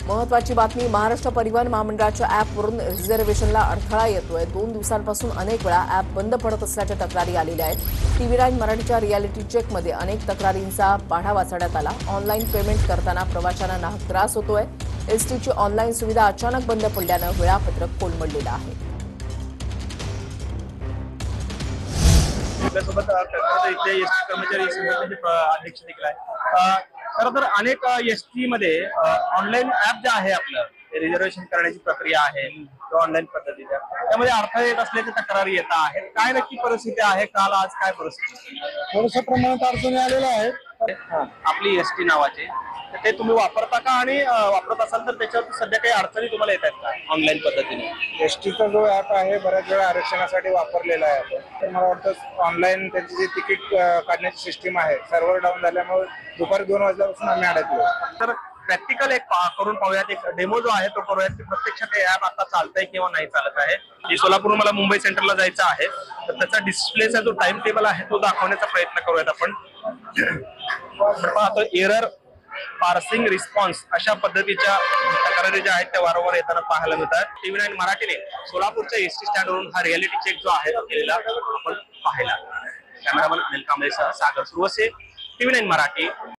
महत्वाची बातमी, महाराष्ट्र परिवहन महामंडळाच्या ॲपवरून रिझर्व्हेशनला अडथळा येतोय। 2 दिवसांपासून अनेक वेळा ॲप बंद पडत असल्याच्या तक्रारी आलेल्या आहेत। TV9 मराठीच्या रियालिटी चेकमध्ये अनेक तक्रारींचा पाढा वाचण्यात आला। ऑनलाईन पेमेंट करताना प्रवाशांना नाहक त्रास होतोय। एसटीची ऑनलाईन सुविधा अचानक बंद पडल्यानं वेळापत्रक कोलमडलेलं आहे। आपल्यासोबत इथले एसटी कर्मचारी संघटनेचे अध्यक्ष देखील आहेत। खरं तर अनेक एसटी मध्ये ऑनलाईन ऍप जे आहे आपलं रिझर्वेशन करण्याची प्रक्रिया आहे ऑनलाईन पद्धतीच्या त्यामध्ये अडथळे येत असल्याच्या तक्रारी येत आहेत। काय नक्की परिस्थिती आहे, काल आज काय परिस्थिती? थोडंसं प्रमाणात अडचणी आलेल्या आहेत। आपली एसटी नावाचे तर ते तुम्ही वापरता का, आणि वापरत असाल तर त्याच्यावर सध्या काही अडचणी तुम्हाला येत आहेत का ऑनलाईन पद्धतीने? एसटीचा जो ऍप आहे बऱ्याच वेळा आरक्षणासाठी वापरलेला आहे आपण। तर मला वाटतं ऑनलाईन त्यांची जी तिकीट काढण्याची सिस्टीम आहे सर्व्हर डाऊन झाल्यामुळे दुपारी 2 वाजल्यापासून आम्ही अडकलो। तर प्रॅक्टिकल एक करून पाहूयात, एक डेमो जो आहे तो करूयात की प्रत्यक्षात हे ऍप आता चालतंय किंवा नाही चालत आहे। जी सोलापूरहून मला मुंबई सेंट्रलला जायचं आहे तर त्याचा डिस्प्लेचा जो टाइम टेबल आहे तो दाखवण्याचा प्रयत्न करूयात आपण। पाहतो एरर पार्सिंग रिस्पॉन्स अशा पद्धतीच्या तक्रारी ज्या आहेत त्या वारंवार येताना पाहायला मिळतात। TV9 मराठीने सोलापूरच्या एसटी स्टँडवरून हा रियालिटी चेक जो आहे तो केलेला आपण पाहिला। कॅमेरामन अनिल कांबळेसह सागर सुरवसे, TV9 मराठी।